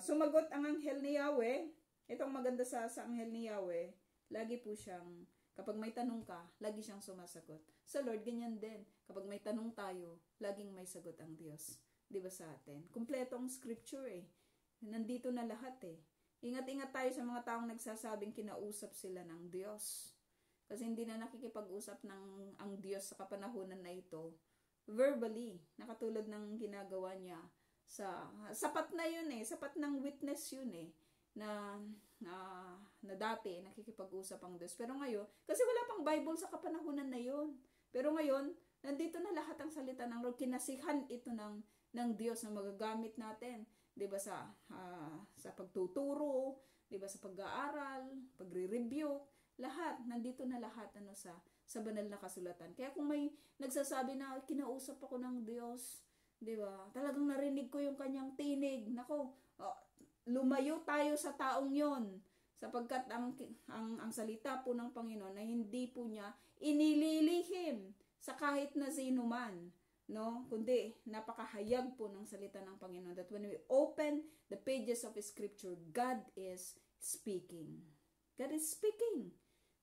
sumagot ang anghel ni Yahweh. Itong maganda sa anghel ni Yahweh, lagi po siyang kapag may tanong ka, lagi siyang sumasagot. Sa Lord, ganyan din. Kapag may tanong tayo, laging may sagot ang Diyos. 'Di ba sa atin? Kumpleto ang scripture eh. Nandito na lahat eh. Ingat-ingat tayo sa mga taong nagsasabing kinausap sila ng Diyos. Kasi hindi na nakikipag-usap ang Diyos sa kapanahunan na ito verbally, nakatulad ng ginagawa niya sapat na yun eh, sapat ng witness yun eh, na dati nakikipag-usap ang Diyos. Pero ngayon, kasi wala pang Bible sa kapanahunan na yun. Pero ngayon, nandito na lahat ang salita ng Lord. Kinasihan ito ng Diyos na magagamit natin. 'Di ba sa pagtuturo, 'di ba sa pag-aaral, pagre-review, lahat nandito na lahat sa banal na kasulatan. Kaya kung may nagsasabi na kinausap ako ng Diyos, 'di ba? Talagang narinig ko yung kanyang tinig. Nako, lumayo tayo sa taong 'yon. Sapagkat ang salita po ng Panginoon na hindi po niya inililihim sa kahit na sino man, no? Kundi napakahayag po ng salita ng Panginoon that when we open the pages of Scripture, God is speaking. God is speaking,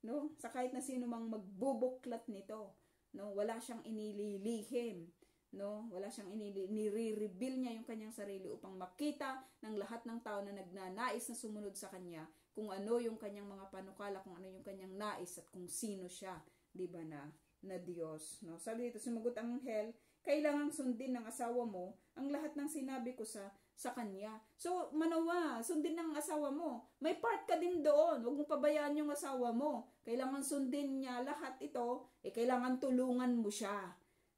no? Sa kahit na sino mang magbubuklat nito, no? Wala siyang inililihim, no? Wala siyang nire-reveal niya yung kanyang sarili upang makita ng lahat ng tao na nagnanais na sumunod sa kanya kung ano yung kanyang mga panukala, kung ano yung kanyang nais at kung sino siya, 'di ba, na Diyos, no? Sabi dito, sumagot ang anghel, kailangang sundin ng asawa mo ang lahat ng sinabi ko sa kanya. So, manawa, sundin ng asawa mo. May part ka din doon. Huwag mo pabayaan yung asawa mo. Kailangan sundin niya lahat ito. Kailangan tulungan mo siya.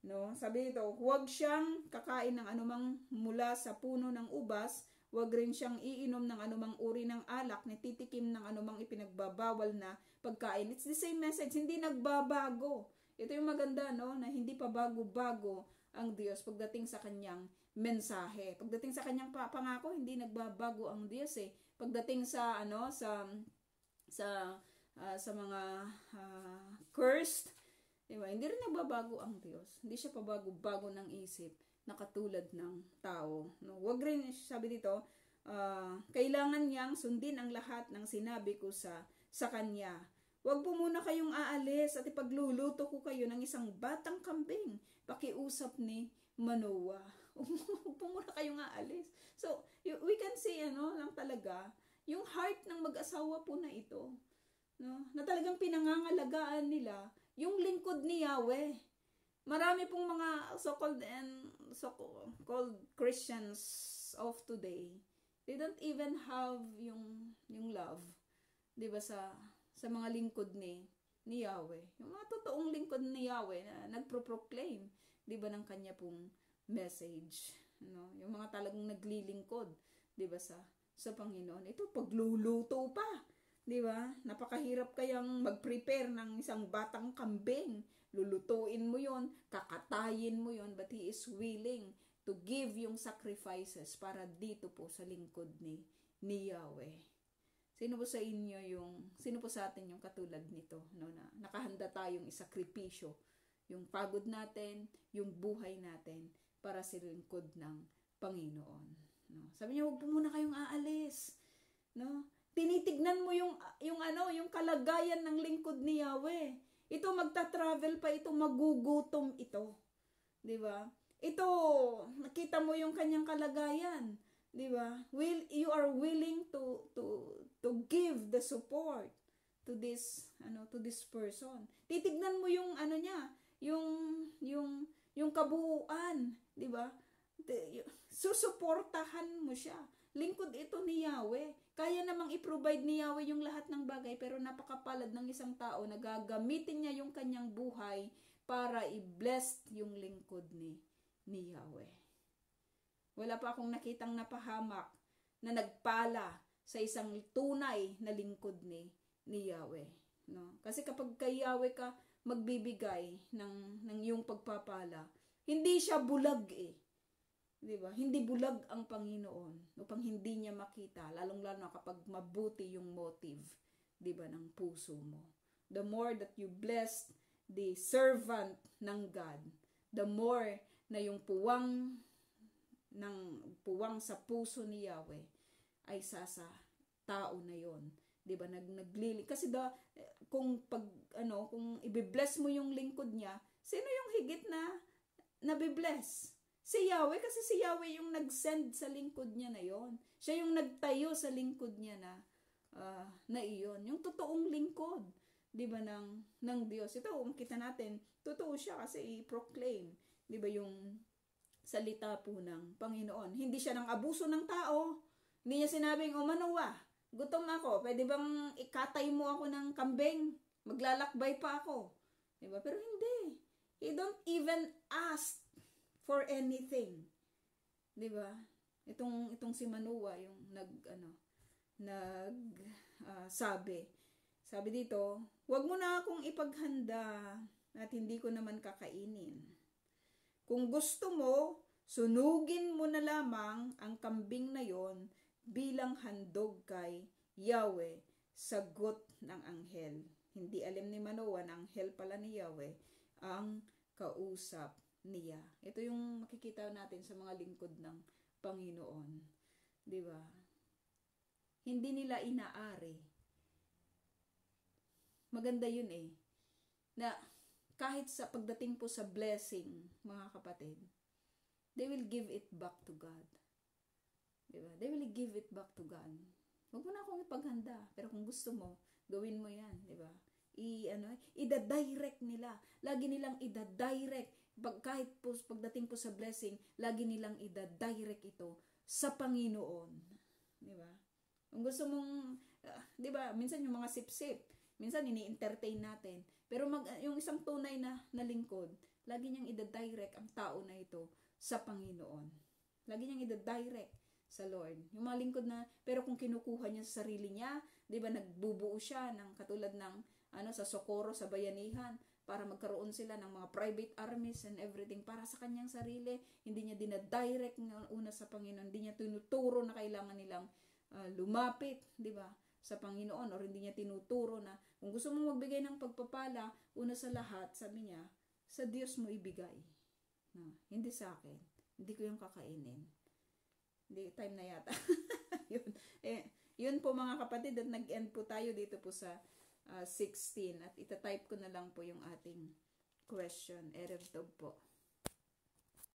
No? Sabi dito, huwag siyang kakain ng anumang mula sa puno ng ubas. Huwag rin siyang iinom ng anumang uri ng alak, nititikim ng anumang ipinagbabawal na pagkain. It's the same message. Hindi nagbabago. Ito yung maganda, no? Na hindi pa bago-bago ang Diyos pagdating sa kanyang mensahe. Pagdating sa kanyang pangako, hindi nagbabago ang Diyos eh. Pagdating sa sa mga cursed, diba? Hindi rin nagbabago ang Diyos. Hindi siya pabago-bago ng isip na katulad ng tao. No? Wag rin, sabi dito, kailangan niyang sundin ang lahat ng sinabi ko sa kanya. Huwag po muna kayong aalis at ipagluluto ko kayo ng isang batang kambing. Pakiusap ni Manoah. Huwag po muna kayong aalis. So, we can see, lang talaga, yung heart ng mag-asawa po na ito, no? Na talagang pinangangalagaan nila yung lingkod ni Yahweh. Marami pong mga so-called Christians of today, they don't even have yung love, 'di ba, sa mga lingkod ni Yahweh. Yung mga totoong lingkod ni Yahweh na nagpro-proclaim, 'di ba, ng kanya pong message, no? Yung mga talagang naglilingkod, 'di ba, sa Panginoon. Ito pagluluto pa, 'di ba? Napakahirap kayang mag-prepare ng isang batang kambing. Lulutuin mo 'yon, kakatayin mo 'yon, but He is willing to give yung sacrifices para dito po sa lingkod ni Yahweh. Sino po sa atin yung katulad nito, no, na nakahanda tayong isakripisyo yung pagod natin, yung buhay natin para sa lingkod ng Panginoon, no? Sabi niya, huwag po muna kayong aalis, no? Tinitignan mo yung kalagayan ng lingkod ni Yahweh. Ito magta-travel pa, ito magugutom ito. 'Di ba? Ito, nakita mo yung kanyang kalagayan, 'di ba? You are willing to give the support to this person. Titignan mo yung niya, yung kabuuan, 'di ba? Susuportahan mo siya. Lingkod ito ni Yahweh. Kaya namang i-provide ni Yahweh yung lahat ng bagay, pero napakapalad ng isang tao na gagamitin niya yung kanyang buhay para i-bless yung lingkod ni Yahweh. Wala pa akong nakitang napahamak na nagpala sa isang tunay na lingkod ni Yahweh, no? Kasi kapag kay Yahweh ka magbibigay ng yung pagpapala, hindi siya bulag eh. 'Di ba? Hindi bulag ang Panginoon upang hindi niya makita, lalong-lalo na kapag mabuti yung motive, 'di ba, ng puso mo. The more that you bless the servant ng God, the more na yung puwang sa puso ni Yahweh ay sa tao na 'yon. 'Di ba? Kasi kung i-bless mo yung lingkod niya, sino yung higit na nabibless? Si Yahweh, kasi si Yahweh yung nag-send sa lingkod niya na yon. Siya yung nagtayo sa lingkod niya na iyon. Yung totoong lingkod, 'di ba, ng Diyos. Ito, makita natin, totoo siya kasi i-proclaim, 'di ba, yung salita po ng Panginoon. Hindi siya nang abuso ng tao. Hindi niya sinabing, Manoah, gutom ako, pwede bang ikatay mo ako ng kambing? Maglalakbay pa ako. 'Di ba? Pero hindi. He don't even ask for anything. 'Di ba? Itong si Manoah yung sabi dito, "Huwag mo na akong ipaghanda at hindi ko naman kakainin. Kung gusto mo, sunugin mo na lamang ang kambing na yon bilang handog kay Yahweh." Sagot ng anghel. Hindi alam ni Manoah na anghel pala ni Yahweh ang kausap niya. Ito yung makikita natin sa mga lingkod ng Panginoon. 'Di ba? Hindi nila inaari. Maganda yun eh. Na kahit sa pagdating po sa blessing, mga kapatid, they will give it back to God. 'Di ba? They will give it back to God. Huwag mo na akong ipaghanda, pero kung gusto mo, gawin mo 'yan, 'di ba? Ida-direct nila. Lagi nilang ida-direct. Kahit po pagdating po sa blessing, lagi nilang ida-direct ito sa Panginoon. 'Di ba? Kung gusto mong 'di ba, minsan yung mga sip-sip, minsan ini-entertain natin. Pero yung isang tunay na lingkod, lagi niyang ida-direct ang tao na ito sa Panginoon. Lagi niyang ida-direct sa Lord. Yung mga lingkod na, pero kung kinukuha niya sa sarili niya, 'di ba, nagbubuo siya ng katulad ng sa Socorro, sa bayanihan, para magkaroon sila ng mga private armies and everything para sa kanyang sarili. Hindi niya dinadirect una sa Panginoon. Hindi niya tinuturo na kailangan nilang lumapit, 'di ba, sa Panginoon, or hindi niya tinuturo na kung gusto mo magbigay ng pagpapala, una sa lahat, sabi niya, sa Diyos mo ibigay. No, hindi sa akin. Hindi ko yung kakainin. Hindi, time na yata. Yun po mga kapatid, at nag-end po tayo dito po sa 16, at itatype ko na lang po yung ating question. Erev Tov po.